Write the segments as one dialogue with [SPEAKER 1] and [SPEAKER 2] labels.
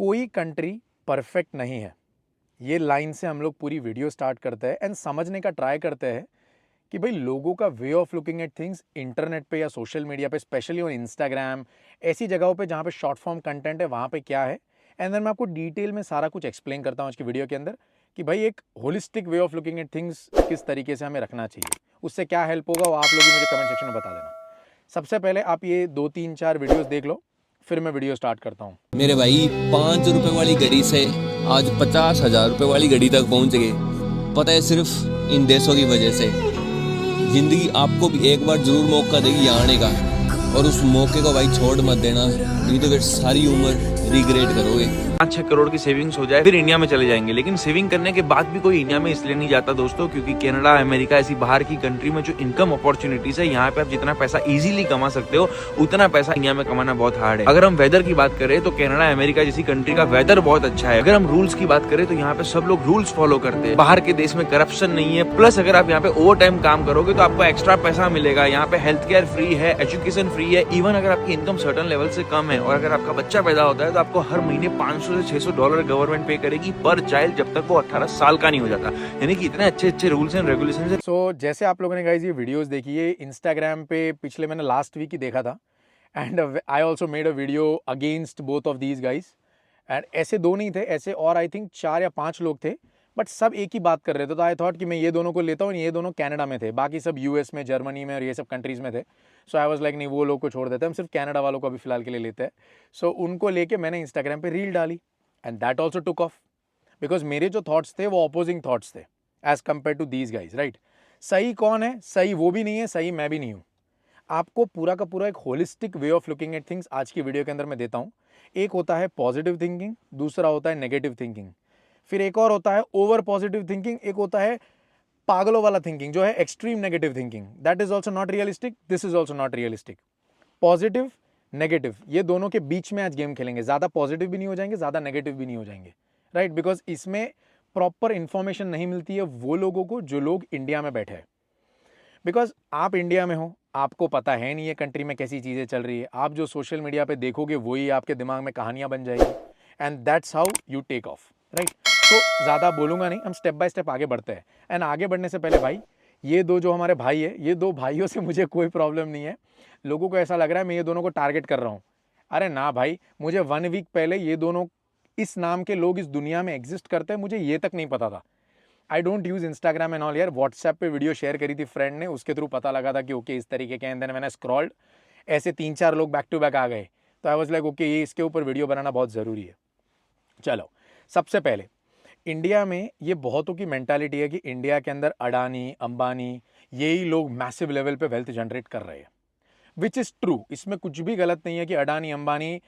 [SPEAKER 1] कोई country perfect नहीं है। ये लाइन से हम लोग पूरी वीडियो स्टार्ट करते हैं एंड समझने का ट्राई करते हैं कि भाई लोगों का way of looking at things internet पे या सोशल मीडिया पे, स्पेशली ऑन इंस्टाग्राम, ऐसी जगहों पे जहाँ पे शॉर्ट फॉर्म कंटेंट है, वहाँ पे क्या है। एंड देन मैं आपको डिटेल में सारा कुछ एक्सप्लेन करता हूँ आज की वीडियो के अंदर कि भाई एक holistic way of looking at things किस तरीके से हमें रखना चाहिए, उससे क्या हेल्प होगा वो आप लोग ही मुझे कमेंट सेक्शन में बता देना। सबसे पहले आप ये 2-3-4 वीडियोस देख लो, फिर मैं वीडियो स्टार्ट करता हूँ।
[SPEAKER 2] मेरे भाई 5 रुपए वाली घड़ी से आज 50,000 रुपए वाली घड़ी तक पहुंच गए। पता है सिर्फ इन देशों की वजह से। जिंदगी आपको भी एक बार जरूर मौका देगी यहाँ आने का, और उस मौके को भाई छोड़ मत देना, नहीं तो फिर सारी उम्र रिग्रेट करोगे।
[SPEAKER 3] 5-6 करोड़ की सेविंग्स हो जाए फिर इंडिया में चले जाएंगे। लेकिन सेविंग करने के बाद भी कोई इंडिया में इसलिए नहीं जाता दोस्तों क्योंकि कनाडा, अमेरिका ऐसी बाहर की कंट्री में जो इनकम अपॉर्चुनिटीज है, यहाँ पे आप जितना पैसा इजीली कमा सकते हो उतना पैसा इंडिया में कमाना बहुत हार्ड है। अगर हम वेदर की बात करें तो कनाडा, अमेरिका जैसी कंट्री का वेदर बहुत अच्छा है। अगर हम रूल्स की बात करें तो यहाँ पे सब लोग रूल्स फॉलो करते हैं। बाहर के देश में करप्शन नहीं है। प्लस अगर आप यहाँ पे ओवर टाइम काम करोगे तो आपको एक्स्ट्रा पैसा मिलेगा। यहाँ पे हेल्थ केयर फ्री है, एजुकेशन फ्री है। इवन अगर आपकी इनकम सर्टन लेवल से कम है और अगर आपका बच्चा पैदा होता है तो आपको हर महीने $500 से $600 गवर्नमेंट पे करेगी पर चाइल्ड जब तक वो 18 साल का नहीं हो जाता। यानी कि इतने अच्छे अच्छे रूल्स एंड रेगुलेशंस है।
[SPEAKER 1] सो जैसे आप लोगों ने गाइस ये वीडियोस देखी है इंस्टाग्राम पे, पिछले मैंने लास्ट वीक ही देखा था and I also made a video against both of these guys. And ऐसे दो नहीं थे, ऐसे और आई थिंक 4 या 5 लोग थे, बट सब एक ही बात कर रहे थे। तो आई थॉट कि मैं ये दोनों को लेता हूँ, ये दोनों कनाडा में थे, बाकी सब यूएस में, जर्मनी में और ये सब कंट्रीज़ में थे। सो आई वाज लाइक नहीं, वो लोग को छोड़ देते हैं, हम सिर्फ कनाडा वालों को अभी फिलहाल के लिए लेते हैं। सो उनको लेके मैंने इंस्टाग्राम पे रील डाली and that also took off because मेरे जो थॉट्स थे वो अपोजिंग थॉट्स थे as compare to these guys, right. सही कौन है? सही वो भी नहीं है, सही मैं भी नहीं हूँ। आपको पूरा का पूरा एक holistic way of looking at things आज की वीडियो के अंदर मैं देता हूँ। एक होता है पॉजिटिव थिंकिंग, दूसरा होता है नेगेटिव थिंकिंग, फिर एक और होता है ओवर पॉजिटिव थिंकिंग, एक होता है पागलों वाला थिंकिंग जो है extreme negative thinking. That is also not realistic, this is also not realistic. Positive, negative, ये दोनों के बीच में आज गेम खेलेंगे। ज़्यादा पॉजिटिव भी नहीं हो जाएंगे, ज़्यादा नेगेटिव भी नहीं हो जाएंगे, राइट। बिकॉज इसमें प्रॉपर इंफॉर्मेशन नहीं मिलती है वो लोगों को जो लोग इंडिया में बैठे हैं। बिकॉज आप इंडिया में हो, आपको पता है नहीं ये कंट्री में कैसी चीज़ें चल रही है। आप जो सोशल मीडिया पे देखोगे वही आपके दिमाग में कहानियाँ बन जाएगी and that's how you take off, right. तो ज़्यादा बोलूँगा नहीं, हम स्टेप बाय स्टेप आगे बढ़ते हैं। एंड आगे बढ़ने से पहले भाई, ये दो जो हमारे भाई है, ये दो भाइयों से मुझे कोई प्रॉब्लम नहीं है। लोगों को ऐसा लग रहा है मैं ये दोनों को टारगेट कर रहा हूँ। अरे ना भाई, मुझे 1 वीक पहले ये दोनों इस नाम के लोग इस दुनिया में एग्जिस्ट करते हैं मुझे ये तक नहीं पता था। I don't use Instagram and all यार। व्हाट्सएप पे वीडियो शेयर करी थी फ्रेंड ने, उसके थ्रू पता लगा था कि ओके इस तरीके के। एंड देन मैंने स्क्रॉल्ड, ऐसे 3-4 लोग बैक टू बैक आ गए, तो आई वाज लाइक ओके ये इसके ऊपर वीडियो बनाना बहुत ज़रूरी है। चलो, सबसे पहले इंडिया में ये बहुतों की मेंटालिटी है कि इंडिया के अंदर अडानी, अंबानी, यही लोग मैसिव लेवल पे वेल्थ जनरेट कर रहे हैं, विच इज़ ट्रू। इसमें कुछ भी गलत नहीं है कि अडानी, अंबानी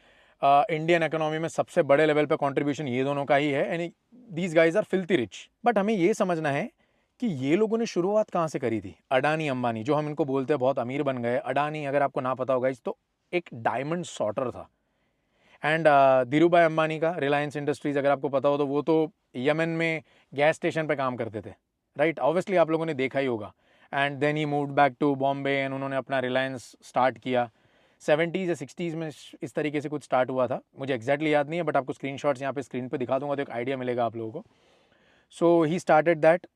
[SPEAKER 1] इंडियन इकोनॉमी में सबसे बड़े लेवल पे कंट्रीब्यूशन ये दोनों का ही है and these guys are filthy rich. But हमें ये समझना है कि ये लोगों ने शुरुआत कहाँ से करी थी। अडानी, अंबानी जो हम इनको बोलते हैं बहुत अमीर बन गए। अडानी अगर आपको ना पता होगा इस तो एक डायमंड सॉर्टर था। एंड धीरू भाई अंबानी का रिलायंस इंडस्ट्रीज अगर आपको पता हो तो वो तो यमन में गैस स्टेशन पे काम करते थे, राइट। ऑब्वियसली आप लोगों ने देखा ही होगा। And then he moved back to Bombay and उन्होंने अपना रिलायंस स्टार्ट किया। 70s या 60s में इस तरीके से कुछ स्टार्ट हुआ था, मुझे एक्जैक्टली याद नहीं है, बट आपको स्क्रीनशॉट्स यहाँ पे स्क्रीन पे दिखा दूंगा तो एक आइडिया मिलेगा आप लोगों को। सो ही स्टार्टेड दैट,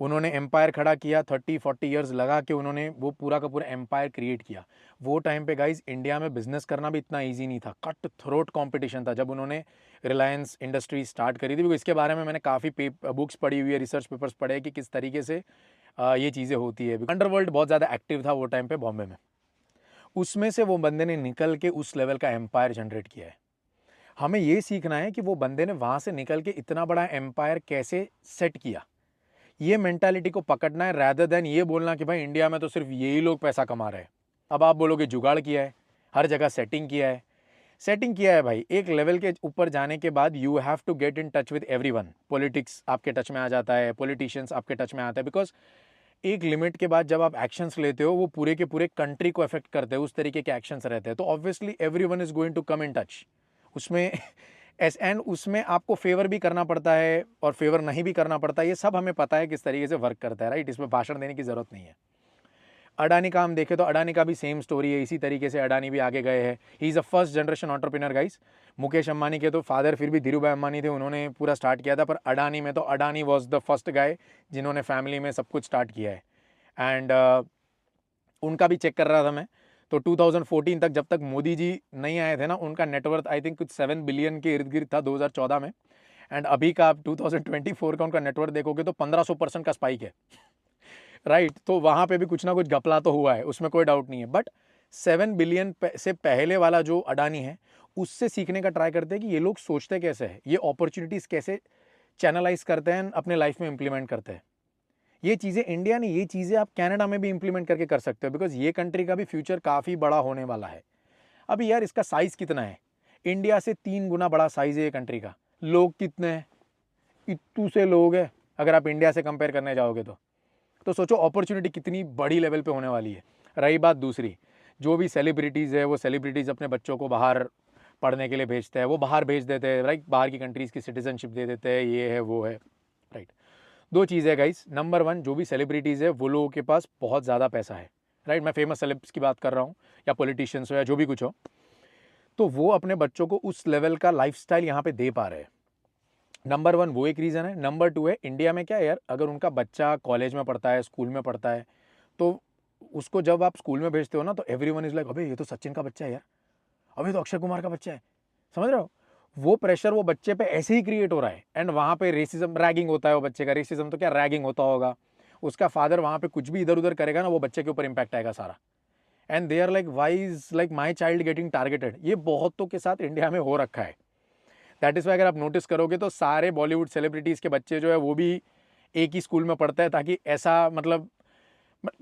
[SPEAKER 1] उन्होंने एम्पायर खड़ा किया। 30-40 ईयर्स लगा के उन्होंने वो पूरा का पूरा एम्पायर क्रिएट किया। वो टाइम पे गाइज इंडिया में बिजनेस करना भी इतना ईजी नहीं था, कट थ्रोट कॉम्पिटिशन था जब उन्होंने रिलायंस इंडस्ट्री स्टार्ट करी थी। इसके बारे में मैंने काफ़ी बुक्स पढ़ी हुई है, रिसर्च पेपर्स पढ़े कि किस तरीके से ये चीज़ें होती है। अंडरवर्ल्ड बहुत ज़्यादा एक्टिव था वो टाइम पे बॉम्बे में, उसमें से वो बंदे ने निकल के उस लेवल का एम्पायर जनरेट किया है। हमें ये सीखना है कि वो बंदे ने वहाँ से निकल के इतना बड़ा एम्पायर कैसे सेट किया। ये मेंटालिटी को पकड़ना है रैदर देन ये बोलना कि भाई इंडिया में तो सिर्फ यही लोग पैसा कमा रहे हैं। अब आप बोलोगे जुगाड़ किया है, हर जगह सेटिंग किया है। सेटिंग किया है भाई, एक लेवल के ऊपर जाने के बाद you have to get in touch with everyone. Politics आपके टच में आ जाता है, पॉलिटिशियंस आपके टच में आता है, बिकॉज एक लिमिट के बाद जब आप एक्शंस लेते हो वो पूरे के पूरे कंट्री को अफेक्ट करते हैं, उस तरीके के एक्शंस रहते हैं। तो obviously everyone is going to come in touch उसमें एंड उसमें आपको फेवर भी करना पड़ता है और फेवर नहीं भी करना पड़ता है। ये सब हमें पता है किस तरीके से वर्क करता है, राइट। इसमें भाषण देने की जरूरत नहीं है। अडानी का हम देखें तो अडानी का भी सेम स्टोरी है, इसी तरीके से अडानी भी आगे गए हैं। He is a first generation entrepreneur guys. Mukesh Ambani के तो फादर फिर भी धीरू भाई अंबानी थे, उन्होंने पूरा स्टार्ट किया था, पर अडानी में तो Adani was the first guy जिन्होंने फैमिली में सब कुछ स्टार्ट किया है। एंड उनका भी चेक कर रहा था मैं, तो 2014 तक जब तक मोदी जी नहीं आए थे ना, उनका नेटवर्थ आई थिंक कुछ 7 बिलियन के इर्द गिर्द था 2014 में। एंड अभी का आप 2024 का उनका नेटवर्थ देखोगे तो 1500% का स्पाइक है, राइट। तो वहाँ पे भी कुछ ना कुछ घपला तो हुआ है, उसमें कोई डाउट नहीं है। बट 7 बिलियन से पहले वाला जो अडानी है उससे सीखने का ट्राई करते हैं कि ये लोग सोचते कैसे हैं, ये अपॉर्चुनिटीज़ कैसे चैनलाइज करते हैं, अपने लाइफ में इंप्लीमेंट करते हैं। ये चीज़ें इंडिया ने, ये चीज़ें आप कनाडा में भी इंप्लीमेंट करके कर सकते हो, बिकॉज ये कंट्री का भी फ्यूचर काफ़ी बड़ा होने वाला है। अभी यार इसका साइज़ कितना है, इंडिया से 3 गुना बड़ा साइज़ है ये कंट्री का। लोग कितने हैं, इतू से लोग हैं अगर आप इंडिया से कंपेयर करने जाओगे तो सोचो अपॉर्चुनिटी कितनी बड़ी लेवल पे होने वाली है। रही बात दूसरी, जो भी सेलिब्रिटीज़ है वो सेलिब्रिटीज़ अपने बच्चों को बाहर पढ़ने के लिए भेजते हैं, वो बाहर भेज देते हैं, राइट, बाहर की कंट्रीज़ की सिटीजनशिप दे देते हैं, ये है वो है, राइट। 2 चीज़ है गाइस, नंबर 1 जो भी सेलिब्रिटीज़ है वो लोगों के पास बहुत ज़्यादा पैसा है, राइट। मैं फेमस सेलेब्स की बात कर रहा हूँ, या पॉलिटिशियंस हो या जो भी कुछ हो, तो वो अपने बच्चों को उस लेवल का लाइफस्टाइल यहाँ पे दे पा रहे हैं। नंबर 1 वो एक रीज़न है। नंबर 2 है इंडिया में क्या है यार, अगर उनका बच्चा कॉलेज में पढ़ता है, स्कूल में पढ़ता है, तो उसको जब आप स्कूल में भेजते हो ना तो एवरीवन इज़ लाइक, अबे ये तो सचिन का बच्चा है यार, अबे तो अक्षय कुमार का बच्चा है, समझ रहे हो। वो प्रेशर वो बच्चे पे ऐसे ही क्रिएट हो रहा है। एंड वहाँ पे रेसिज्म, रैगिंग होता है वो बच्चे का, रेसिज्म तो क्या रैगिंग होता होगा, उसका फादर वहाँ पे कुछ भी इधर उधर करेगा ना, वो बच्चे के ऊपर इंपैक्ट आएगा सारा। And they are like, why is like my child getting targeted. ये बहुतों के साथ इंडिया में हो रखा है। दैट इज़ वाई अगर आप नोटिस करोगे तो सारे बॉलीवुड सेलिब्रिटीज़ के बच्चे जो है वो भी एक ही स्कूल में पढ़ते हैं, ताकि ऐसा मतलब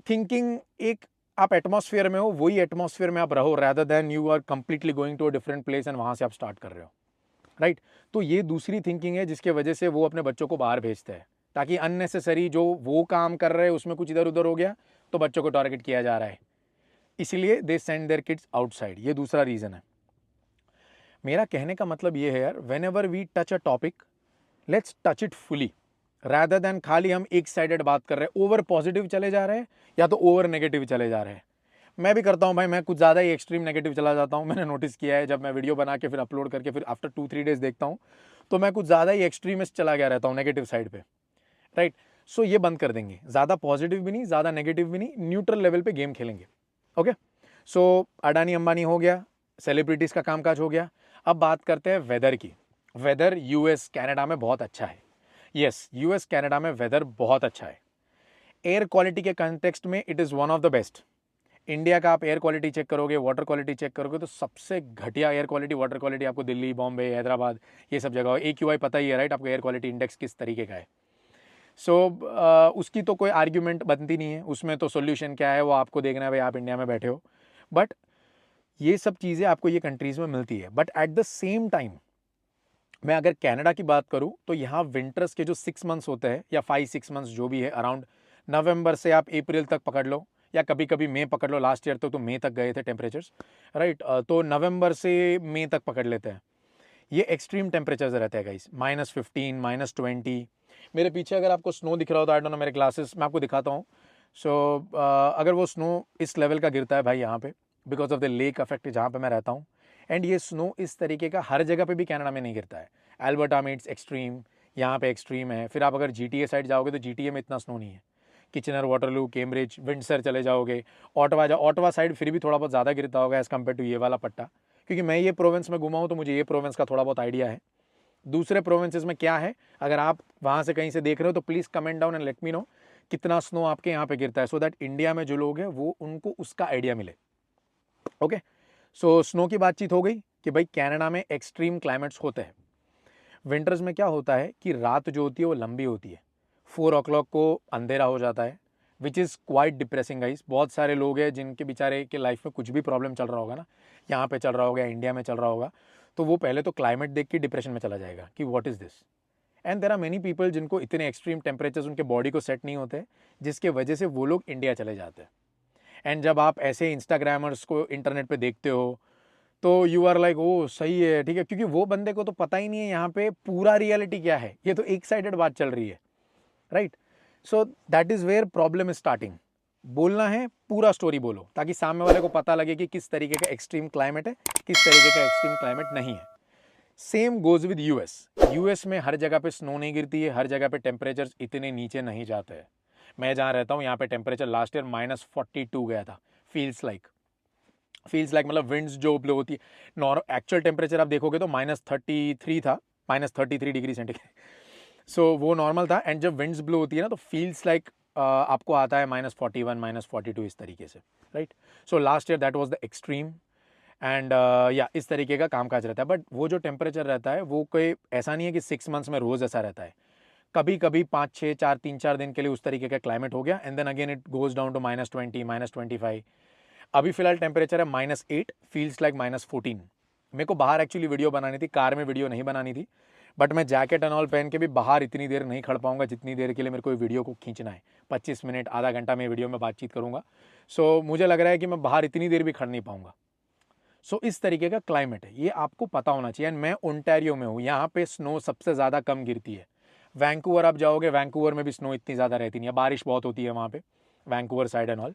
[SPEAKER 1] थिंकिंग एक आप एटमॉस्फेयर में हो, वही एटमॉस्फेयर में आप रहो, rather than you are completely going to a different place and वहाँ से आप स्टार्ट कर रहे हो, राइट। तो ये दूसरी थिंकिंग है जिसके वजह से वो अपने बच्चों को बाहर भेजते हैं, ताकि अननेसेसरी जो वो काम कर रहे हैं उसमें कुछ इधर उधर हो गया तो बच्चों को टारगेट किया जा रहा है, इसलिए they send their kids outside. ये दूसरा रीज़न है। मेरा कहने का मतलब ये है यार, whenever we touch a topic, let's touch it fully, rather than खाली हम एक साइडेड बात कर रहे हैं, ओवर पॉजिटिव चले जा रहे हैं या तो ओवर नेगेटिव चले जा रहे हैं। मैं भी करता हूँ भाई, मैं कुछ ज़्यादा ही एक्सट्रीम नेगेटिव चला जाता हूँ। मैंने नोटिस किया है, जब मैं वीडियो बना के फिर अपलोड करके फिर आफ्टर 2-3 डेज देखता हूँ तो मैं कुछ ज़्यादा ही एक्सट्रीमिस्ट चला गया रहता हूँ नेगेटिव साइड पे, राइट। सो ये बंद कर देंगे, ज़्यादा पॉजिटिव भी नहीं, ज़्यादा नेगेटिव भी नहीं, न्यूट्रल लेवल पे गेम खेलेंगे, ओके। सो अडानी अंबानी हो गया, सेलिब्रिटीज़ का कामकाज हो गया। अब बात करते हैं वेदर की। वेदर यूएस कनाडा में बहुत अच्छा है। यस, यूएस कनाडा में वेदर बहुत अच्छा है। एयर क्वालिटी के कंटेक्स्ट में it is one of the best. India का आप एयर क्वालिटी चेक करोगे, वाटर क्वालिटी चेक करोगे तो सबसे घटिया एयर क्वालिटी, वाटर क्वालिटी आपको दिल्ली, बॉम्बे, हैदराबाद, ये सब जगह। AQI पता ही है, राइट, आपको एयर क्वालिटी इंडेक्स किस तरीके का है। सो उसकी तो कोई आर्ग्यूमेंट बनती नहीं है, उसमें तो सोल्यूशन क्या है वो आपको देखना है, भाई आप इंडिया में बैठे हो। बट ये सब चीज़ें आपको ये कंट्रीज़ में मिलती है। But at the same time मैं अगर कनाडा की बात करूं तो यहाँ विंटर्स के जो 6 मंथ्स होते हैं या 5-6 मंथ्स जो भी है, अराउंड नवंबर से आप अप्रैल तक पकड़ लो, या कभी कभी मई पकड़ लो। लास्ट ईयर तो मई तक गए थे टेम्परेचर्स, राइट। तो नवंबर से मई तक पकड़ लेते हैं। ये एक्सट्रीम टेम्परेचर्स रहते हैं गाइस, -15, -20। मेरे पीछे अगर आपको स्नो दिख रहा हो तो आई डोंट नो, मेरे ग्लासेस मैं आपको दिखाता हूँ। सो अगर वो स्नो इस लेवल का गिरता है भाई यहाँ पे, because of the lake effect जहाँ पे मैं रहता हूँ। एंड ये स्नो इस तरीके का हर जगह पे भी कनाडा में नहीं गिरता है। एल्बर्टा में इट्स एक्सट्रीम, यहाँ पे एक्सट्रीम है। फिर आप अगर GTA साइड जाओगे तो GTA में इतना स्नो नहीं है। किचनर, वाटरलू, कैम्ब्रिज, विंडसर चले जाओगे, ऑटवा साइड फिर भी थोड़ा बहुत ज़्यादा गिरता होगा एज़ कम्पेयर टू ये वाला पट्टा, क्योंकि मैं ये प्रोविंस में घुमा हूँ तो मुझे ये प्रोविंस का थोड़ा बहुत आइडिया है। दूसरे प्रोविंसेस में क्या है, अगर आप वहाँ से कहीं से देख रहे हो तो please comment down and let me know कितना स्नो आपके यहाँ पे गिरता है, सो दैट इंडिया में जो लोग हैं वो उनको उसका आइडिया मिले, ओके। सो स्नो की बातचीत हो गई कि भाई कनाडा में एक्सट्रीम क्लाइमेट्स होते हैं। विंटर्स में क्या होता है कि रात जो होती है वो लंबी होती है, 4 o'clock को अंधेरा हो जाता है, which is quite depressing guys. बहुत सारे लोग हैं जिनके बेचारे के लाइफ में कुछ भी प्रॉब्लम चल रहा होगा ना, यहाँ पे चल रहा होगा, इंडिया में चल रहा होगा, तो वो पहले तो क्लाइमेट देख के डिप्रेशन में चला जाएगा कि what is this. And there are many people जिनको इतने एक्सट्रीम टेम्परेचर्स उनके बॉडी को सेट नहीं होते, जिसके वजह से वो लोग इंडिया चले जाते हैं। एंड जब आप ऐसे इंस्टाग्रामर्स को इंटरनेट पे देखते हो तो यू आर लाइक, ओ सही है, ठीक है, क्योंकि वो बंदे को तो पता ही नहीं है यहाँ पे पूरा रियलिटी क्या है, ये तो एक साइडेड बात चल रही है, right. So that is where problem is starting. बोलना है पूरा स्टोरी बोलो, ताकि सामने वाले को पता लगे कि किस तरीके का एक्सट्रीम क्लाइमेट है, किस तरीके का एक्सट्रीम क्लाइमेट नहीं है। सेम गोज विद यूएस में हर जगह पे स्नो नहीं गिरती है, हर जगह पे टेम्परेचर इतने नीचे नहीं जाते हैं। मैं जहाँ रहता हूँ यहाँ पे टेम्परेचर लास्ट ईयर -42 गया था। फील्स लाइक मतलब विंड्स जो ब्लो होती है, नॉर्मल एक्चुअल टेम्परेचर आप देखोगे तो -33 था, -33 डिग्री सेंटीग्रेड। सो वो नॉर्मल था। एंड जब विंड्स ब्लो होती है ना तो फील्स लाइक आपको आता है -41 -42 इस तरीके से, right. So last year that was the extreme. And या इस तरीके का कामकाज रहता है। बट वो जो टेम्परेचर रहता है वो कोई ऐसा नहीं है कि 6 मंथ्स में रोज़ ऐसा रहता है। कभी कभी 5-6 4 3-4 दिन के लिए उस तरीके का क्लाइमेट हो गया, and then again it goes down to -20 -25। अभी फिलहाल टेम्परेचर है -8, फील्स लाइक -14। मेरे को बाहर एक्चुअली वीडियो बनानी थी, कार में वीडियो नहीं बनानी थी, बट मैं जैकेट एंड ऑल पहन के भी बाहर इतनी देर नहीं खड़ पाऊंगा जितनी देर के लिए मेरे को वीडियो को खींचना है। 25 मिनट आधा घंटा में वीडियो में बातचीत करूंगा। सो मुझे लग रहा है कि मैं बाहर इतनी देर भी खड़ नहीं पाऊंगा। सो इस तरीके का क्लाइमेट है, ये आपको पता होना चाहिए। एंड मैं ओंटारियो में हूँ, यहाँ पे स्नो सबसे ज़्यादा कम गिरती है। वैंकूवर आप जाओगे, वैंकूवर में भी स्नो इतनी ज़्यादा रहती नहीं है, बारिश बहुत होती है वहाँ पे, Vancouver side and all.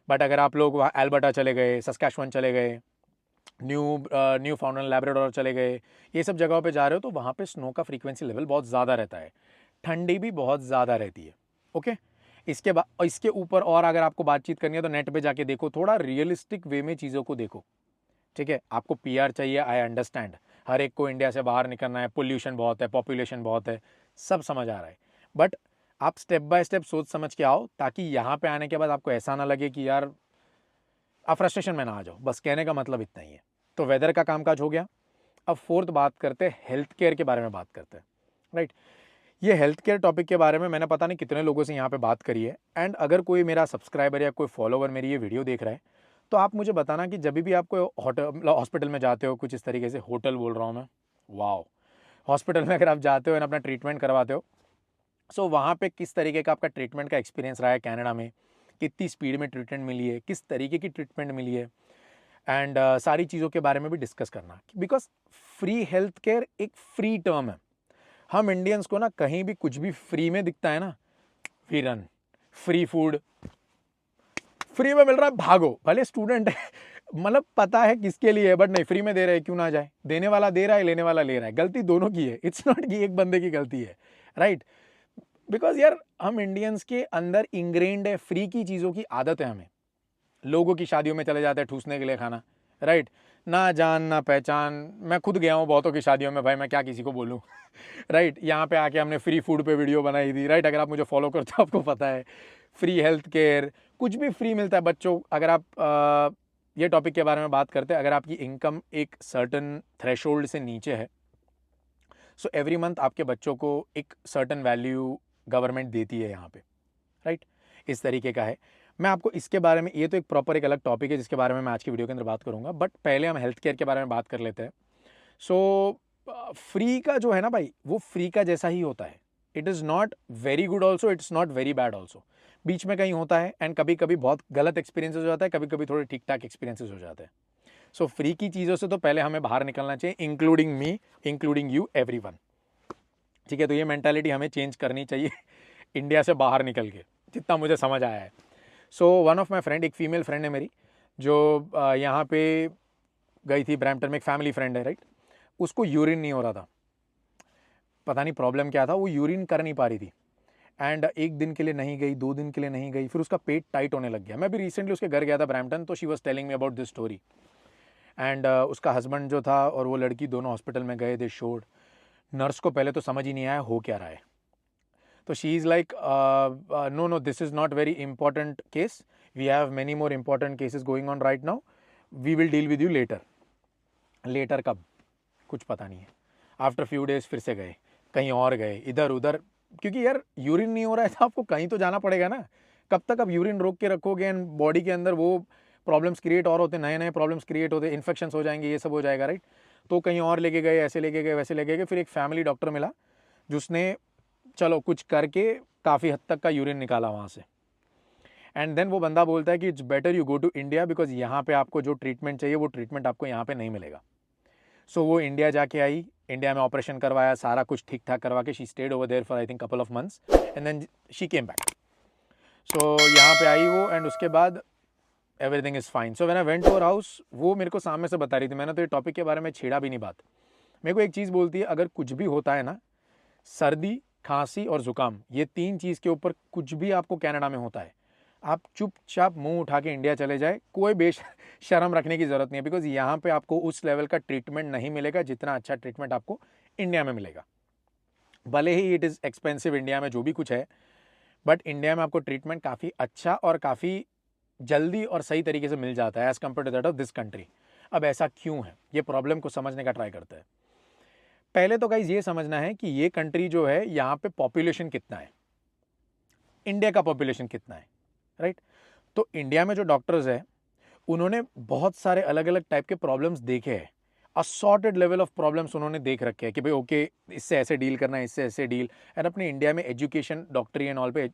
[SPEAKER 1] But अगर आप लोग वहाँ एल्बर्टा चले गए, सस्कैचुअन चले गए, न्यू फाउंडलैंड लैब्राडोर चले गए, ये सब जगहों पे जा रहे हो तो वहाँ पे स्नो का फ्रीक्वेंसी लेवल बहुत ज़्यादा रहता है, ठंडी भी बहुत ज़्यादा रहती है। ओके, इसके ऊपर और अगर आपको बातचीत करनी है तो नेट पे जाके देखो, थोड़ा रियलिस्टिक वे में चीज़ों को देखो, ठीक है। आपको पीआर चाहिए, आई अंडरस्टैंड, हर एक को इंडिया से बाहर निकलना है, पोल्यूशन बहुत है, पॉपुलेशन बहुत है, सब समझ आ रहा है। बट आप स्टेप बाय स्टेप सोच समझ के आओ, ताकि यहाँ पे आने के बाद आपको ऐसा ना लगे कि यार आप फ्रस्ट्रेशन में ना आ जाओ। बस कहने का मतलब इतना ही है। तो वेदर का कामकाज हो गया। अब फोर्थ बात करते हैं, हेल्थ केयर के बारे में बात करते हैं, राइट। ये हेल्थ केयर टॉपिक के बारे में मैंने पता नहीं कितने लोगों से यहाँ पे बात करी है। एंड अगर कोई मेरा सब्सक्राइबर या कोई फॉलोवर मेरी ये वीडियो देख रहा है तो आप मुझे बताना कि जब भी आप कोई हॉस्पिटल में जाते हो, कुछ इस तरीके से, होटल बोल रहा हूँ मैं, वाओ, हॉस्पिटल में अगर आप जाते हो एंड अपना ट्रीटमेंट करवाते हो, सो वहाँ पे किस तरीके का आपका ट्रीटमेंट का एक्सपीरियंस रहा है कनाडा में, कितनी स्पीड में ट्रीटमेंट मिली है, किस तरीके की ट्रीटमेंट मिली है, एंड सारी चीज़ों के बारे में भी डिस्कस करना। बिकॉज फ्री हेल्थ केयर एक फ्री टर्म है। हम इंडियंस को ना कहीं भी कुछ भी फ्री में दिखता है ना, we run. Free food free में मिल रहा है, भागो, भले स्टूडेंट है, मतलब पता है किसके लिए है, बट नहीं, फ्री में दे रहे हैं, क्यों ना जाए। देने वाला दे रहा है, लेने वाला ले रहा है, गलती दोनों की है। इट्स नॉट कि एक बंदे की गलती है, राइट। बिकॉज यार हम इंडियंस के अंदर इंग्रेन्ड है, फ्री की चीज़ों की आदत है हमें। लोगों की शादियों में चले जाते हैं ठूसने के लिए खाना, राइट। ना जान ना पहचान, मैं खुद गया हूँ बहुतों की शादियों में, भाई मैं क्या किसी को बोलूँ, राइट। यहाँ पे आके हमने फ्री फूड पे वीडियो बनाई थी, राइट। अगर आप मुझे फॉलो करते हो आपको पता है, फ्री हेल्थ केयर, कुछ भी फ्री मिलता है बच्चों। अगर आप ये टॉपिक के बारे में बात करते हैं, अगर आपकी इनकम एक सर्टन थ्रेशोल्ड से नीचे है, सो एवरी मंथ आपके बच्चों को एक सर्टन वैल्यू गवर्नमेंट देती है यहाँ पे, राइट। इस तरीके का है। मैं आपको इसके बारे में, ये तो एक प्रॉपर एक अलग टॉपिक है जिसके बारे में मैं आज की वीडियो के अंदर बात करूंगा, बट पहले हम हेल्थ केयर के बारे में बात कर लेते हैं। सो फ्री का जो है ना भाई, वो फ्री का जैसा ही होता है। It is not very good also, it's not very bad also, बीच में कहीं होता है। एंड कभी कभी बहुत गलत एक्सपीरियंसेस हो जाता है, कभी कभी थोड़े ठीक ठाक एक्सपीरियंसेस हो जाते हैं। सो फ्री की चीज़ों से तो पहले हमें बाहर निकलना चाहिए, including me, including you, everyone, ठीक है। तो ये मेंटालिटी हमें चेंज करनी चाहिए इंडिया से बाहर निकल के, जितना मुझे समझ आया है। So one of my friend, एक फीमेल फ्रेंड है मेरी, जो यहाँ पे गई थी ब्रैम्पटन में, एक फैमिली फ्रेंड है, राइट। उसको यूरिन नहीं हो रहा था, पता नहीं प्रॉब्लम क्या था, वो यूरिन कर नहीं पा रही थी। एंड एक दिन के लिए नहीं गई, 2 दिन के लिए नहीं गई, फिर उसका पेट टाइट होने लग गया। मैं भी रिसेंटली उसके घर गया था ब्रैम्पटन, तो she was telling me about this story. And उसका हस्बैंड जो था और वो लड़की दोनों हॉस्पिटल में गए, दे शोड। नर्स को पहले तो समझ ही नहीं आया हो क्या रहा है। तो she is like, no, this is not very important case, we have many more important cases going on right now, we will deal with you later. Later कब, कुछ पता नहीं है। आफ्टर फ्यू डेज फिर से गए, कहीं और गए, इधर उधर, क्योंकि यार यूरिन नहीं हो रहा है तो आपको कहीं तो जाना पड़ेगा ना। कब तक आप यूरिन रोक के रखोगे एंड बॉडी के अंदर वो प्रॉब्लम्स क्रिएट और होते, नए नए प्रॉब्लम्स क्रिएट होते, इन्फेक्शंस हो जाएंगे, ये सब हो जाएगा, राइट। तो कहीं और लेके गए, ऐसे लेके गए, वैसे लेके गए। फिर एक फैमिली डॉक्टर मिला जिसने चलो कुछ करके काफ़ी हद तक का यूरिन निकाला वहाँ से। एंड देन वो बंदा बोलता है कि it's better you go to India, because यहाँ पे आपको जो ट्रीटमेंट चाहिए वो ट्रीटमेंट आपको यहाँ पे नहीं मिलेगा। सो वो इंडिया जाके आई, इंडिया में ऑपरेशन करवाया, सारा कुछ ठीक ठाक करवा के she stayed over there for I think couple of months and then she came back. So यहाँ पे आई वो, एंड उसके बाद everything is fine. So when I went to her house, वो मेरे को सामने से बता रही थी, मैंने तो ये टॉपिक के बारे में छेड़ा भी नहीं बात, मेरे को एक चीज़ बोलती है, अगर कुछ भी होता है ना, सर्दी, खांसी और ज़ुकाम, ये 3 चीज़ के ऊपर कुछ भी आपको कनाडा में होता है, आप चुपचाप मुंह उठा के इंडिया चले जाए, कोई बेशरम रखने की ज़रूरत नहीं है, बिकॉज यहाँ पे आपको उस लेवल का ट्रीटमेंट नहीं मिलेगा जितना अच्छा ट्रीटमेंट आपको इंडिया में मिलेगा। भले ही इट इज़ एक्सपेंसिव इंडिया में जो भी कुछ है, बट इंडिया में आपको ट्रीटमेंट काफ़ी अच्छा और काफ़ी जल्दी और सही तरीके से मिल जाता है as compare to that of this country. अब ऐसा क्यों है, ये प्रॉब्लम को समझने का ट्राई करते हैं। पहले तो गाइज ये समझना है कि ये कंट्री जो है, यहाँ पे पॉपुलेशन कितना है, इंडिया का पॉपुलेशन कितना है, राइट। तो इंडिया में जो डॉक्टर्स है, उन्होंने बहुत सारे अलग अलग टाइप के प्रॉब्लम्स देखे हैं, असॉर्टेड लेवल ऑफ प्रॉब्लम्स उन्होंने देख रखे हैं कि भाई ओके, इससे ऐसे डील करना है, इससे ऐसे डील। एंड अपने इंडिया में एजुकेशन, डॉक्टरी एंड ऑल पे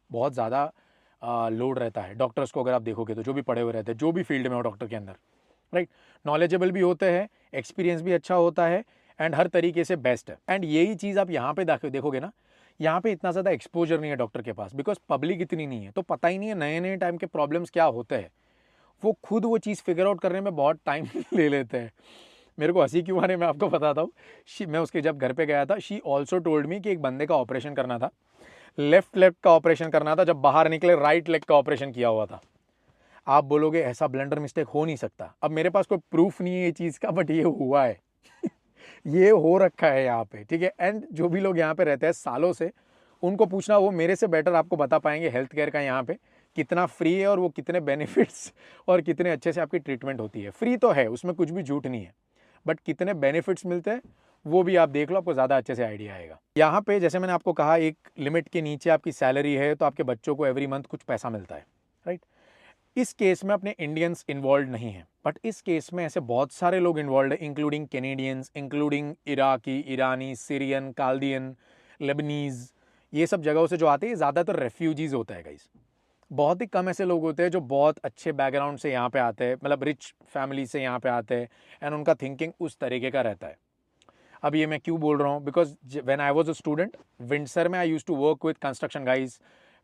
[SPEAKER 1] बहुत ज़्यादा लोड रहता है। डॉक्टर्स को अगर आप देखोगे तो जो भी पढ़े हुए रहते हैं, जो भी फील्ड में हो डॉक्टर के अंदर, राइट, नॉलेजेबल भी होते हैं, एक्सपीरियंस भी अच्छा होता है एंड हर तरीके से बेस्ट है। एंड यही चीज़ आप यहाँ पे देखोगे ना, यहाँ पे इतना ज़्यादा एक्सपोजर नहीं है डॉक्टर के पास, बिकॉज पब्लिक इतनी नहीं है, तो पता ही नहीं है नए नए टाइम के प्रॉब्लम्स क्या होते हैं। वो खुद वो चीज़ फिगर आउट करने में बहुत टाइम ले लेते हैं। मेरे को हंसी क्यों आ रही है मैं आपको बताता हूँ। मैं उसके जब घर पे गया था, शी ऑल्सो टोल्ड मी कि एक बंदे का ऑपरेशन करना था, लेफ्ट लेग का ऑपरेशन करना था, जब बाहर निकले राइट लेग का ऑपरेशन किया हुआ था। आप बोलोगे ऐसा ब्लंडर मिस्टेक हो नहीं सकता। अब मेरे पास कोई प्रूफ नहीं है ये चीज़ का, बट ये हुआ है ये हो रखा है यहाँ पे, ठीक है। एंड जो भी लोग यहाँ पे रहते हैं सालों से, उनको पूछना, वो मेरे से बेटर आपको बता पाएंगे हेल्थ केयर का यहाँ पे कितना फ्री है और वो कितने बेनिफिट्स और कितने अच्छे से आपकी ट्रीटमेंट होती है। फ्री तो है, उसमें कुछ भी झूठ नहीं है, बट कितने बेनिफिट्स मिलते हैं वो भी आप देख लो, आपको ज़्यादा अच्छे से आइडिया आएगा। यहाँ पे जैसे मैंने आपको कहा, एक लिमिट के नीचे आपकी सैलरी है तो आपके बच्चों को एवरी मंथ कुछ पैसा मिलता है, राइट। इस केस में अपने इंडियंस इन्वॉल्व नहीं है, बट इस केस में ऐसे बहुत सारे लोग इन्वॉल्व है, इंक्लूडिंग कैनेडियंस, इंक्लूडिंग इराकी, ईरानी, सीरियन, काल्दियन, लेबनीज़, ये सब जगहों से जो आते हैं, ज़्यादातर रेफ्यूजीज़ होता है गाइस। बहुत ही कम ऐसे लोग होते हैं जो बहुत अच्छे बैकग्राउंड से यहाँ पे आते हैं, मतलब रिच फैमिली से यहाँ पे आते हैं, एंड उनका थिंकिंग उस तरीके का रहता है। अब ये मैं क्यों बोल रहा हूँ, because when I was a student, Windsor में I used to work with construction guys,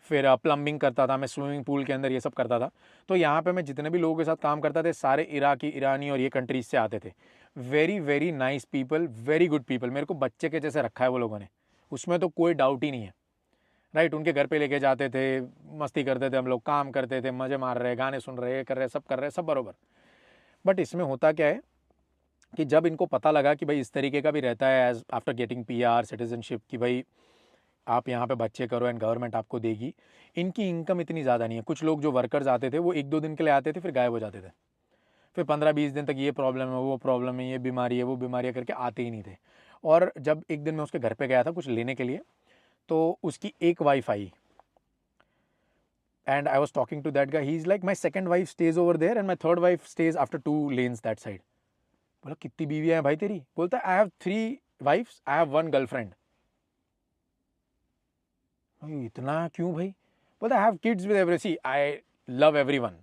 [SPEAKER 1] फिर प्लम्बिंग करता था मैं, स्विमिंग पूल के अंदर ये सब करता था। तो यहाँ पे मैं जितने भी लोगों के साथ काम करता थे, सारे इराकी, ईरानी और ये कंट्रीज से आते थे। Very very nice people, very good people. मेरे को बच्चे के जैसे रखा है वो लोगों ने, उसमें तो कोई डाउट ही नहीं है, राइट। उनके घर पे लेके जाते थे, मस्ती करते थे हम लोग, काम करते थे, मज़े मार रहे, गाने सुन रहे, कर रहे, सब बरोबर। बट इसमें होता क्या है कि जब इनको पता लगा कि भाई इस तरीके का भी रहता है as after getting PR citizenship, कि भाई आप यहाँ पे बच्चे करो एंड गवर्नमेंट आपको देगी, इनकी इनकम इतनी ज़्यादा नहीं है। कुछ लोग जो वर्कर्स आते थे वो 1-2 दिन के लिए आते थे, फिर गायब हो जाते थे, फिर 15-20 दिन तक ये प्रॉब्लम है, वो प्रॉब्लम है, ये बीमारी है, वो बीमारी है करके आते ही नहीं थे। और जब एक दिन मैं उसके घर पे गया था कुछ लेने के लिए, तो उसकी एक वाइफ आई and I was talking to that guy, he is like my second wife stage over there and my third wife stage after 2 lanes that side. बोला कितनी बीवियाँ हैं भाई तेरी? बोलता है I have 3 wives, I have 1 girlfriend. इतना क्यों भाई? बोलता I have kids with every, see I love everyone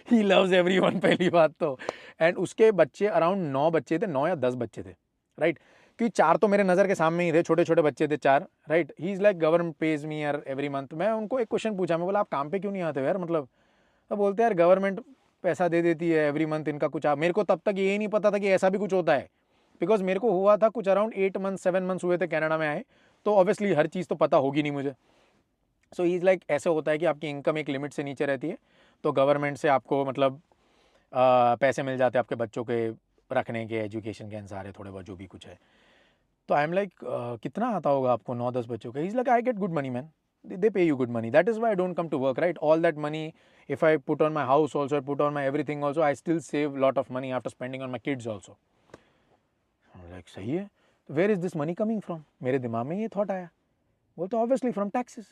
[SPEAKER 1] he loves everyone, पहली बात तो। एंड उसके बच्चे अराउंड 9 बच्चे थे, 9 या 10 बच्चे थे, राइट। क्योंकि 4 तो मेरे नज़र के सामने ही थे, छोटे छोटे बच्चे थे 4, right. He is like government pays me यार एवरी मंथ। मैं उनको एक क्वेश्चन पूछा, मैं बोला आप काम पे क्यों नहीं आते हो यार, मतलब। तो बोलते यार गवर्नमेंट पैसा दे देती है एवरी मंथ इनका कुछ। मेरे को तब तक ये नहीं पता था कि ऐसा भी कुछ होता है, बिकॉज मेरे को हुआ था कुछ अराउंड 8 मंथ 7 मंथ्स हुए थे कनाडा में आए, तो ऑब्वियसली हर चीज़ तो पता होगी नहीं मुझे। सो ही इज़ लाइक ऐसे होता है कि आपकी इनकम एक लिमिट से नीचे रहती है, तो गवर्नमेंट से आपको मतलब पैसे मिल जाते हैं आपके बच्चों के रखने के, एजुकेशन के अनुसार, थोड़े बहुत जो भी कुछ है। तो आई एम लाइक कितना आता होगा आपको 9-10 बच्चों का? ही is like I get good money man, they pay you good money, that is why I don't come to work, right? All that money, if I put on my house also, I put on my everything also, I still save lot of money after spending on my kids also. I'm like सही है, where is this money coming from? मेरे दिमाग में ये thought आया, बोलते obviously from taxes.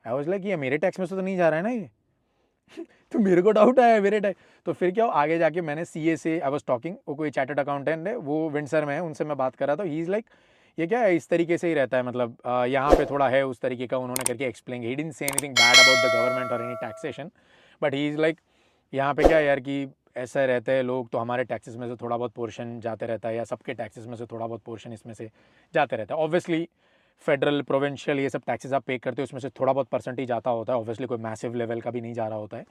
[SPEAKER 1] I was like ये मेरे टैक्स में से तो नहीं जा रहा है ना ये तो मेरे को डाउट आया मेरे टैक्स। तो फिर क्या, आगे जाके मैंने CA से आई वाज टॉकिंग, वो कोई चार्टर्ड अकाउंटेंट है, वो विंडसर में है, उनसे मैं बात कर रहा था। ही इज़ लाइक ये क्या है, इस तरीके से ही रहता है, मतलब यहाँ पे थोड़ा है उस तरीके का, उन्होंने करके explain. He didn't say anything bad about the government और any taxation, but he is like यहाँ पे क्या है यार कि ऐसा रहते हैं लोग, तो हमारे टैक्सेस में से थोड़ा बहुत पोर्शन जाते रहता है, या सबके टैक्सेस में से थोड़ा बहुत पोर्शन इसमें से जाते रहता है। ऑब्वियसली फेडरल, प्रोविंशियल, ये सब टैक्सेस आप पे करते हो, उसमें से थोड़ा बहुत परसेंटेज आता होता है, ऑब्वियसली कोई मैसिव लेवल का भी नहीं जा रहा होता है।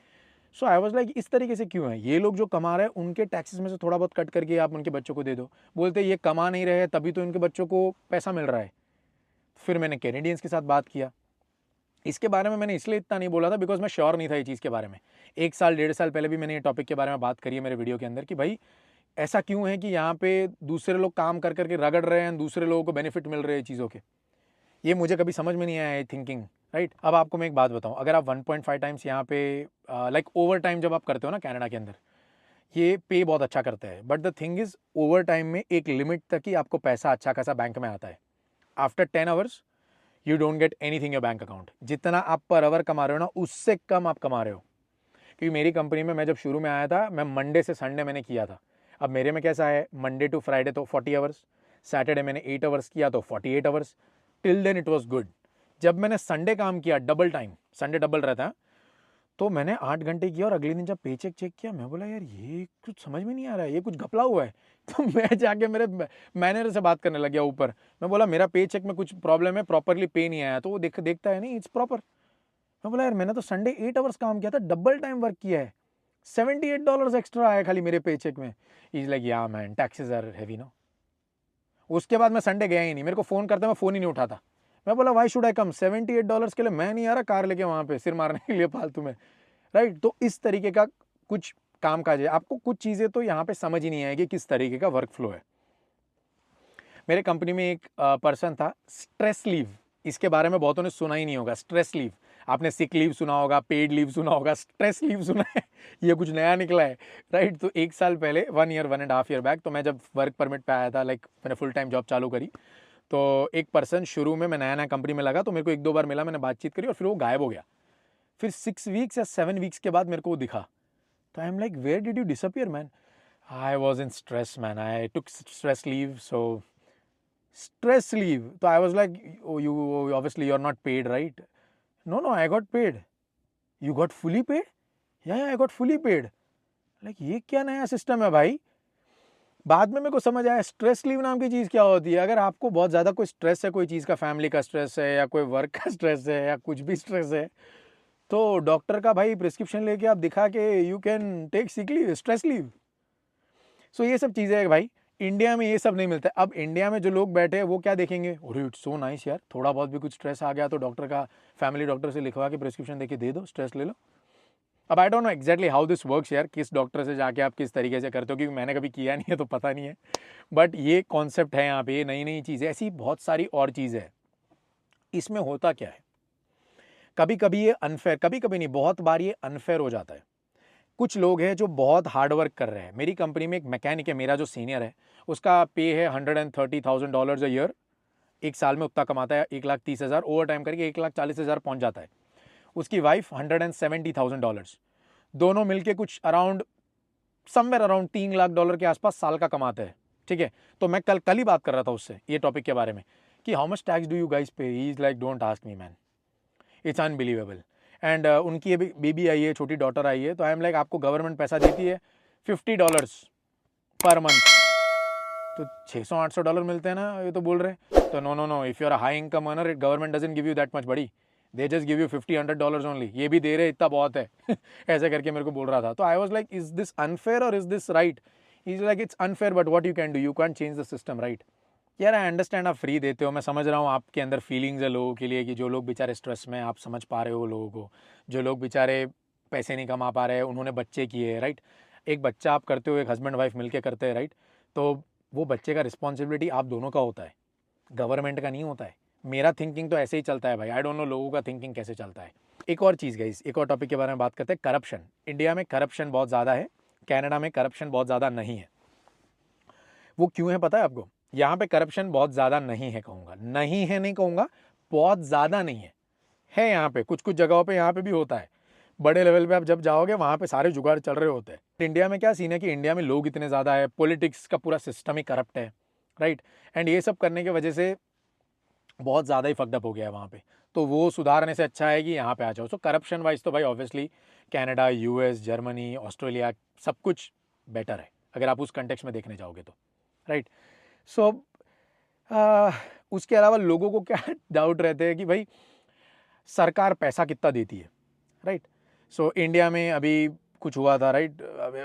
[SPEAKER 1] सो आई वाज लाइक इस तरीके से क्यों है, ये लोग जो कमा रहे हैं उनके टैक्सेस में से थोड़ा बहुत कट करके आप उनके बच्चों को दे दो। बोलते ये कमा नहीं रहे तभी तो इनके बच्चों को पैसा मिल रहा है। फिर मैंने कैनेडियंस के साथ बात किया इसके बारे में। मैंने इसलिए इतना नहीं बोला था बिकॉज मैं श्योर नहीं था ये चीज़ के बारे में। 1 साल 1.5 साल पहले भी मैंने ये टॉपिक के बारे में बात करी है मेरे वीडियो के अंदर कि भाई ऐसा क्यों है कि यहाँ पे दूसरे लोग काम कर करके रगड़ रहे हैं, दूसरे लोगों को बेनिफिट मिल रहे हैं चीज़ों के। ये मुझे कभी समझ में नहीं आया है थिंकिंग, राइट। अब आपको मैं एक बात बताऊँ, अगर आप 1.5 टाइम्स यहाँ पे लाइक ओवर टाइम जब आप करते हो ना कनाडा के अंदर, ये पे बहुत अच्छा करते हैं। But the thing is over time में एक लिमिट तक ही आपको पैसा अच्छा खासा बैंक में आता है। After 10 hours you don't get anything your bank account. जितना आप पर आवर कमा रहे हो ना उससे कम आप कमा रहे हो। क्योंकि मेरी कंपनी में मैं जब शुरू में आया था मैं मंडे से संडे मैंने किया था। अब मेरे में कैसा है, मंडे टू फ्राइडे तो 40 आवर्स, सैटरडे मैंने 8 आवर्स किया तो 48 hours. Till then it was good. जब मैंने संडे काम किया डबल टाइम, संडे डबल रहता है, तो मैंने 8 घंटे किया और अगले दिन जब पे चेक किया मैं बोला यार ये कुछ समझ में नहीं आ रहा है, ये कुछ घपला हुआ है। तो मैं जाके मेरे मैनेजर से बात करने लग गया ऊपर। मैं बोला मेरा पे चेक में कुछ प्रॉब्लम है, प्रॉपरली पे नहीं आया। तो वो देखता है नहीं इट्स प्रॉपर। मैं बोला यार मैंने तो संडे 8 आवर्स काम किया था, डबल टाइम वर्क किया है, $78 एक्स्ट्रा आया खाली मेरे पे चेक में। Is like yeah man taxes are heavy no. उसके बाद मैं संडे गया ही नहीं, मेरे को फ़ोन करते मैं फ़ोन ही नहीं उठाता। मैं बोला वाई शुड आई कम, $78 के लिए मैं नहीं आ रहा कार लेके वहाँ पे सिर मारने के लिए फालतू में, राइट। तो इस तरीके का कुछ काम काज है। आपको कुछ चीज़ें तो यहाँ पे समझ ही नहीं आएगी किस तरीके का वर्क फ्लो है। मेरे कंपनी में एक पर्सन था, स्ट्रेस लीव, इसके बारे में बहुतों ने सुना ही नहीं होगा। स्ट्रेस लीव, आपने सिक लीव सुना होगा, पेड लीव सुना होगा, स्ट्रेस लीव सुना है ये कुछ नया निकला है, राइट। तो 1 साल पहले 1.5 ईयर बैक, तो मैं जब वर्क परमिट पे आया था, लाइक मैंने फुल टाइम जॉब चालू करी, तो एक पर्सन शुरू में मैं नया कंपनी में लगा तो मेरे को 1-2 बार मिला, मैंने बातचीत करी और फिर वो गायब हो गया। फिर 6 वीक्स या 7 वीक्स के बाद मेरे को वो दिखा। तो I am like where did you disappear man? I was in stress man, I took stress leave. So stress leave. So I was like, oh, you obviously you're not paid, right? No, I got paid. You got fully paid? Yeah, I got fully paid. Like ये क्या नया system है भाई? बाद में मेरे को समझ आया स्ट्रेस लीव नाम की चीज़ क्या होती है। अगर आपको बहुत ज़्यादा कोई स्ट्रेस है, कोई चीज़ का, फैमिली का स्ट्रेस है या कोई वर्क का स्ट्रेस है या कुछ भी स्ट्रेस है, तो डॉक्टर का भाई प्रिस्क्रिप्शन लेके आप दिखा के you can take sick leave, stress leave. So ये सब चीज़ें है भाई, इंडिया में ये सब नहीं मिलता है। अब इंडिया में जो लोग बैठे हैं वो क्या देखेंगे, अरे इट्स सो नाइस यार, थोड़ा बहुत भी कुछ स्ट्रेस आ गया तो डॉक्टर का, फैमिली डॉक्टर से लिखवा के प्रिस्क्रिप्शन देके दे दो, स्ट्रेस ले लो। अब I don't know exactly how this works यार, किस डॉक्टर से जाके आप किस तरीके से करते हो, क्योंकि मैंने कभी किया नहीं है तो पता नहीं है। बट ये कॉन्सेप्ट है यहाँ पे, ये नई नई चीज़ है, ऐसी बहुत सारी और चीज़ें हैं। इसमें होता क्या है, कभी कभी ये अनफेयर, कभी कभी नहीं, बहुत बार ये अनफेयर हो जाता है। कुछ लोग हैं जो बहुत हार्ड वर्क कर रहे हैं। मेरी कंपनी में एक मैकेनिक है, मेरा जो सीनियर है, उसका पे है $130,000 अ ईयर। 1 साल में उतना कमाता है, 1,30,000, ओवर टाइम करके 1,40,000 पहुंच जाता है। उसकी वाइफ $170,000, दोनों मिलके कुछ अराउंड समवेयर अराउंड $3 लाख के आसपास साल का कमाते हैं, ठीक है। तो मैं कल ही बात कर रहा था उससे ये टॉपिक के बारे में कि how much tax do you guys pay. He is like don't ask me man, it's unbelievable. And उनकी अभी बेबी आई है, छोटी डॉटर आई है, तो आई एम लाइक आपको गवर्नमेंट पैसा देती है $50 पर मंथ, तो $600-800 मिलते हैं ना, ये तो बोल रहे हैं। तो no, if you are a high income earner, government doesn't give you that much buddy, they just give you $50-100 only. ये भी दे रहे इतना बहुत है ऐसे करके मेरे को बोल रहा था। तो I was like is this unfair और is this right? Is like it's unfair but what you can do, you can change the system, right. यार आई अंडरस्टैंड आप फ्री देते हो, मैं समझ रहा हूँ आपके अंदर फीलिंग्स है लोगों के लिए कि जो लोग बेचारे स्ट्रेस में, आप समझ पा रहे हो लोगों को, जो लोग बेचारे पैसे नहीं कमा पा रहे हैं, उन्होंने बच्चे किए, राइट। एक बच्चा आप करते हो, एक हस्बैंड वाइफ मिलके करते हैं, राइट। तो वो बच्चे का रिस्पॉन्सिबिलिटी आप दोनों का होता है, गवर्नमेंट का नहीं होता है। मेरा थिंकिंग तो ऐसे ही चलता है भाई, आई डोंट नो लोगों का थिंकिंग कैसे चलता है। एक और चीज़ गाइस, एक और टॉपिक के बारे में बात करते हैं, करप्शन। इंडिया में करप्शन बहुत ज़्यादा है, कनाडा में करप्शन बहुत ज़्यादा नहीं है। वो क्यों है पता है आपको? यहाँ पे करप्शन बहुत ज़्यादा नहीं है, कहूँगा नहीं है, नहीं कहूँगा, बहुत ज़्यादा नहीं है यहाँ पे। कुछ कुछ जगहों पे यहाँ पे भी होता है, बड़े लेवल पे आप जब जाओगे वहाँ पे सारे जुगाड़ चल रहे होते हैं। इंडिया में क्या सीन है कि इंडिया में लोग इतने ज़्यादा है, पॉलिटिक्स का पूरा सिस्टम ही करप्ट है, राइट। एंड ये सब करने की वजह से बहुत ज़्यादा ही फकडअप हो गया है वहाँ पे। तो वो सुधारने से अच्छा है कि यहाँ पे आ जाओ। सो करप्शन वाइज तो भाई obviously Canada, US, Germany, Australia सब कुछ बेटर है अगर आप उस कंटेक्स्ट में देखने जाओगे तो, राइट। सो उसके अलावा लोगों को क्या डाउट रहते हैं कि भाई सरकार पैसा कितना देती है, राइट। सो इंडिया में अभी कुछ हुआ था, राइट।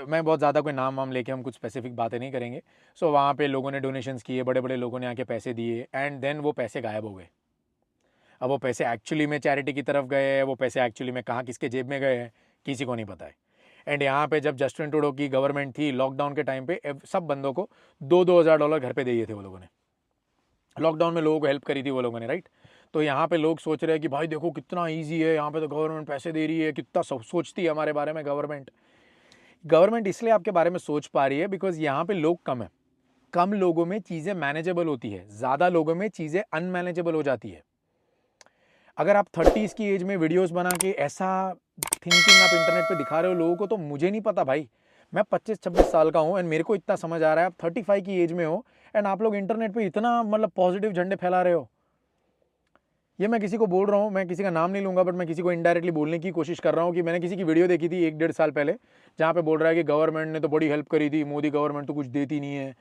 [SPEAKER 1] मैं बहुत ज़्यादा कोई नाम वाम लेके हम कुछ स्पेसिफिक बातें नहीं करेंगे। सो वहाँ पे लोगों ने डोनेशंस किए, बड़े बड़े लोगों ने आके पैसे दिए, एंड देन वो पैसे गायब हो गए। अब वो पैसे एक्चुअली में चैरिटी की तरफ गए हैं, वो पैसे एक्चुअली में कहाँ किसके जेब में गए हैं, किसी को नहीं पता है। एंड यहाँ पे जब जस्टिन ट्रूडो की गवर्नमेंट थी, लॉकडाउन के टाइम पे सब बंदों को $2,000 घर पे दिए थे वो लोगों ने। लॉकडाउन में लोगों को हेल्प करी थी वो लोगों ने, राइट। तो यहाँ पे लोग सोच रहे हैं कि भाई देखो कितना ईजी है, यहाँ पे तो गवर्नमेंट पैसे दे रही है, कितना सोचती है हमारे बारे में गवर्नमेंट इसलिए आपके बारे में सोच पा रही है बिकॉज यहाँ पे लोग कम है। कम लोगों में चीज़ें मैनेजेबल होती है, ज़्यादा लोगों में चीज़ें अनमैनेजेबल हो जाती है। अगर आप 30s की एज में वीडियोस बना के ऐसा थिंकिंग आप इंटरनेट पे दिखा रहे हो लोगों को, तो मुझे नहीं पता भाई। मैं 25-26 साल का हूँ एंड मेरे को इतना समझ आ रहा है, आप 35 की एज में हो एंड आप लोग इंटरनेट पे इतना मतलब पॉजिटिव झंडे फैला रहे हो। ये मैं किसी को बोल रहा हूँ, मैं किसी का नाम नहीं लूँगा, बट मैं किसी को इनडायरेक्टली बोलने की कोशिश कर रहा हूँ कि मैंने किसी की वीडियो देखी थी 1-1.5 साल पहले, जहाँ पे बोल रहा है कि गवर्नमेंट ने तो बड़ी हेल्प करी थी, मोदी गवर्नमेंट तो कुछ देती नहीं है।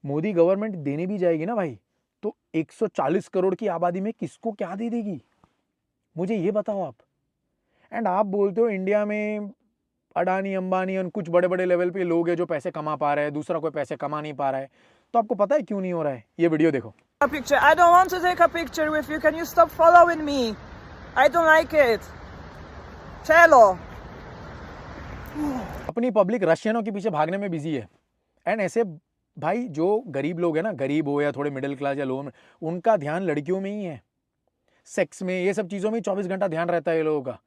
[SPEAKER 1] मोदी गवर्नमेंट देने भी जाएगी ना भाई, तो 140 करोड़ की आबादी में किसको क्या दे देगी, मुझे ये बताओ आप। एंड आप बोलते हो इंडिया में अडानी अंबानी और कुछ बड़े बड़े लेवल पे लोग हैं जो पैसे कमा पा रहे हैं, दूसरा कोई पैसे कमा नहीं पा रहा है। तो आपको पता है क्यों नहीं हो रहा है? ये वीडियो देखो।
[SPEAKER 4] A picture. I don't want to take a picture with you. Can you stop following me? I don't like it. Cello.
[SPEAKER 1] अपनी पब्लिक रशियनों के पीछे भागने में बिजी है। एंड ऐसे भाई जो गरीब लोग हैं ना, गरीब हो या थोड़े मिडिल क्लास या लोअर, उनका ध्यान लड़कियों में ही है, सेक्स में, ये सब चीज़ों में 24 घंटा ध्यान रहता है ये लोगों का।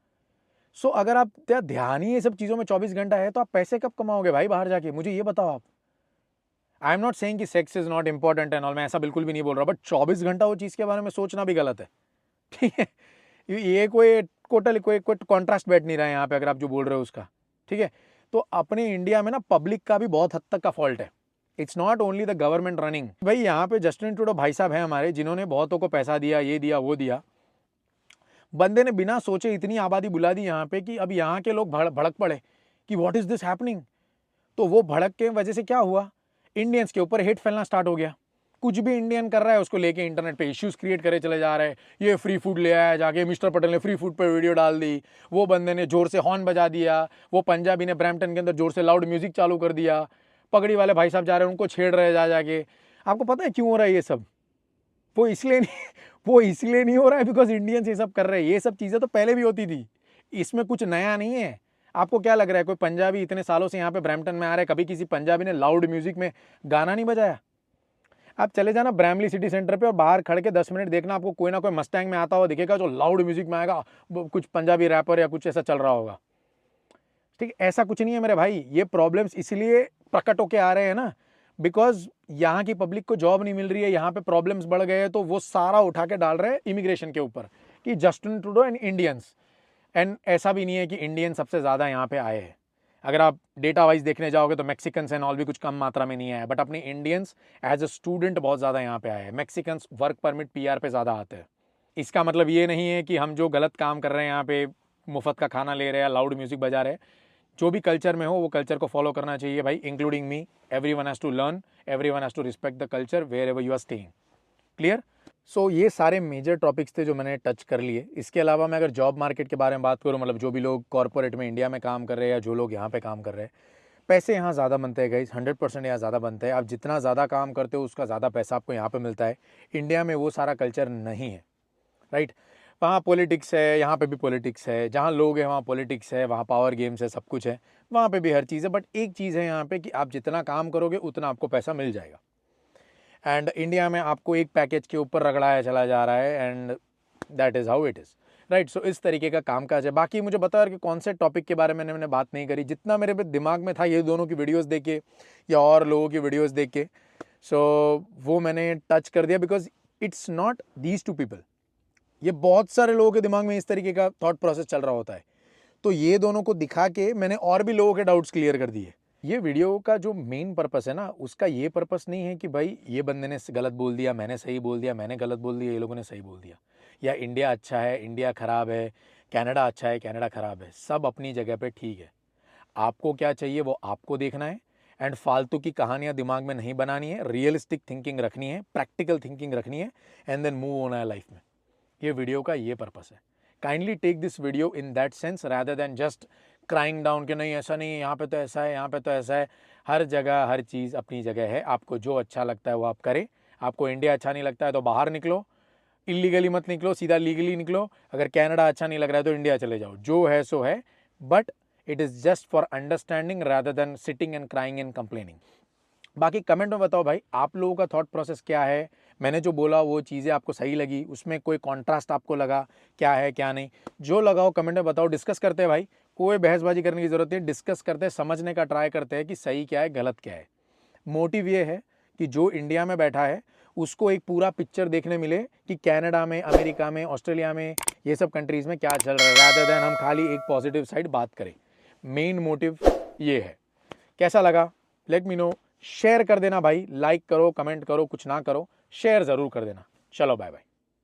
[SPEAKER 1] सो अगर आप ध्यान ही ये सब चीज़ों में 24 घंटा है तो आप पैसे कब कमाओगे भाई बाहर जाके, मुझे ये बताओ आप। आई एम नॉट सेइंग कि sex is not important and all, मैं ऐसा बिल्कुल भी नहीं बोल रहा, बट 24 घंटा वो चीज़ के बारे में सोचना भी गलत है, ठीक है। ये कोई कॉन्ट्रास्ट बैठ नहीं रहा है यहाँ पे अगर आप जो बोल रहे हो उसका, ठीक है। तो अपने इंडिया में ना पब्लिक का भी बहुत हद तक का फॉल्ट है। It's not only the government running. भाई यहाँ पे जस्टिन ट्रूडो भाई साहब हैं हमारे, जिन्होंने बहुतों को पैसा दिया, ये दिया वो दिया। बंदे ने बिना सोचे इतनी आबादी बुला दी यहाँ पे कि अब यहाँ के लोग भड़क पड़े कि व्हाट इज दिस हैपनिंग। तो वो भड़क के वजह से क्या हुआ, इंडियंस के ऊपर हेट फैलना स्टार्ट हो गया। कुछ भी इंडियन कर रहा है उसको लेके इंटरनेट पे इश्यूज क्रिएट करे चले जा रहे हैं। ये फ्री फूड ले आया, जाके मिस्टर पटेल ने फ्री फूड पे वीडियो डाल दी, वो बंदे ने जोर से हॉर्न बजा दिया, वो पंजाबी ने ब्रैम्पटन के अंदर जोर से लाउड म्यूजिक चालू कर दिया, पगड़ी वाले भाई साहब जा रहे हैं उनको छेड़ रहे जा जाके। आपको पता है क्यों हो रहा है ये सब? वो इसलिए नहीं हो रहा है बिकॉज इंडियंस ये सब कर रहे हैं। ये सब चीज़ें तो पहले भी होती थी, इसमें कुछ नया नहीं है। आपको क्या लग रहा है कोई पंजाबी इतने सालों से यहाँ पे ब्रैम्पटन में आ रहा है, कभी किसी पंजाबी ने लाउड म्यूजिक में गाना नहीं बजाया? आप चले जाना ब्रैमली सिटी सेंटर पे और बाहर खड़े के 10 मिनट देखना, आपको कोई ना कोई मस्टैंग में आता हुआ दिखेगा जो लाउड म्यूजिक में आएगा, कुछ पंजाबी रैपर या कुछ ऐसा चल रहा होगा, ठीक है। ऐसा कुछ नहीं है मेरे भाई। ये प्रॉब्लम्स इसलिए प्रकट होके आ रहे हैं ना बिकॉज यहाँ की पब्लिक को जॉब नहीं मिल रही है, यहाँ पे प्रॉब्लम्स बढ़ गए हैं, तो वो सारा उठा के डाल रहे हैं इमिग्रेशन के ऊपर कि Justin Trudeau and Indians. And ऐसा भी नहीं है कि इंडियन सबसे ज़्यादा यहाँ पे आए हैं। अगर आप डेटा वाइज देखने जाओगे तो मैक्सिकन्स एंड ऑल भी कुछ कम मात्रा में नहीं आए, बट अपने इंडियंस एज अ स्टूडेंट बहुत ज़्यादा यहाँ पे आए हैं। मैक्सिकन्स वर्क परमिट PR पे ज़्यादा आते हैं। इसका मतलब ये नहीं है कि हम जो गलत काम कर रहे हैं यहाँ पे, मुफ्त का खाना ले रहे हैं, लाउड म्यूजिक बजा रहे हैं। जो भी कल्चर में हो वो कल्चर को फॉलो करना चाहिए भाई, including me. Everyone has to learn, everyone has to respect the culture wherever you are staying. Clear? So ये सारे मेजर टॉपिक्स थे जो मैंने टच कर लिए। इसके अलावा मैं अगर जॉब मार्केट के बारे में बात करूँ, मतलब जो भी लोग कॉर्पोरेट में इंडिया में काम कर रहे हैं या जो लोग यहाँ पे काम कर रहे हैं, पैसे यहाँ ज़्यादा बनते हैं गाइस, 100% यहाँ ज़्यादा बनते हैं। आप जितना ज़्यादा काम करते हो उसका ज़्यादा पैसा आपको यहाँ पे मिलता है। इंडिया में वो सारा कल्चर नहीं है, राइट। वहाँ पॉलिटिक्स है, यहाँ पे भी पॉलिटिक्स है, जहाँ लोग हैं वहाँ पॉलिटिक्स है, वहाँ पावर गेम्स है, सब कुछ है, वहाँ पे भी हर चीज़ है। बट एक चीज़ है यहाँ पे कि आप जितना काम करोगे उतना आपको पैसा मिल जाएगा। एंड इंडिया में आपको एक पैकेज के ऊपर रगड़ाया चला जा रहा है and that is how it is, right. So इस तरीके का कामकाज है। बाकी मुझे बता कि कौन से टॉपिक के बारे में मैंने बात नहीं करी, जितना मेरे पे दिमाग में था ये दोनों की वीडियोस देख के या और लोगों की वीडियोस देख के, सो वो मैंने टच कर दिया because it's not these two people. ये बहुत सारे लोगों के दिमाग में इस तरीके का थॉट प्रोसेस चल रहा होता है। तो ये दोनों को दिखा के मैंने और भी लोगों के डाउट्स क्लियर कर दिए। ये वीडियो का जो मेन पर्पस है ना, उसका ये पर्पस नहीं है कि भाई ये बंदे ने गलत बोल दिया, मैंने सही बोल दिया, मैंने गलत बोल दिया, ये लोगों ने सही बोल दिया, या इंडिया अच्छा है, इंडिया ख़राब है, कनाडा अच्छा है, कनाडा ख़राब है। सब अपनी जगह पे ठीक है। आपको क्या चाहिए वो आपको देखना है एंड फालतू की कहानियाँ दिमाग में नहीं बनानी है। रियलिस्टिक थिंकिंग रखनी है, प्रैक्टिकल थिंकिंग रखनी है एंड देन मूव होना है लाइफ में। ये वीडियो का ये पर्पस है। Kindly take this video in that sense rather than just crying down कि नहीं ऐसा नहीं है, यहाँ पे तो ऐसा है, यहाँ पे तो ऐसा है। हर जगह हर चीज़ अपनी जगह है। आपको जो अच्छा लगता है वो आप करें। आपको इंडिया अच्छा नहीं लगता है तो बाहर निकलो, इलीगली मत निकलो, सीधा लीगली निकलो। अगर कनाडा अच्छा नहीं लग रहा है तो इंडिया चले जाओ, जो है सो है। But it is just for understanding rather than sitting and crying and complaining. बाकी कमेंट में बताओ भाई, आप लोगों का थॉट प्रोसेस क्या है। मैंने जो बोला वो चीज़ें आपको सही लगी, उसमें कोई कॉन्ट्रास्ट आपको लगा, क्या है क्या नहीं, जो लगाओ कमेंट में बताओ। डिस्कस करते हैं भाई, कोई बहसबाजी करने की ज़रूरत नहीं, डिस्कस करते हैं, समझने का ट्राई करते हैं कि सही क्या है गलत क्या है। मोटिव ये है कि जो इंडिया में बैठा है उसको एक पूरा पिक्चर देखने मिले कि कनाडा में, अमेरिका में, ऑस्ट्रेलिया में, ये सब कंट्रीज़ में क्या चल रहा है, रादर देन हम खाली एक पॉजिटिव साइड बात करें। मेन मोटिव ये है। कैसा लगा लेट मी नो, शेयर कर देना भाई, लाइक करो, कमेंट करो, कुछ ना करो, शेयर ज़रूर कर देना। चलो बाय बाय।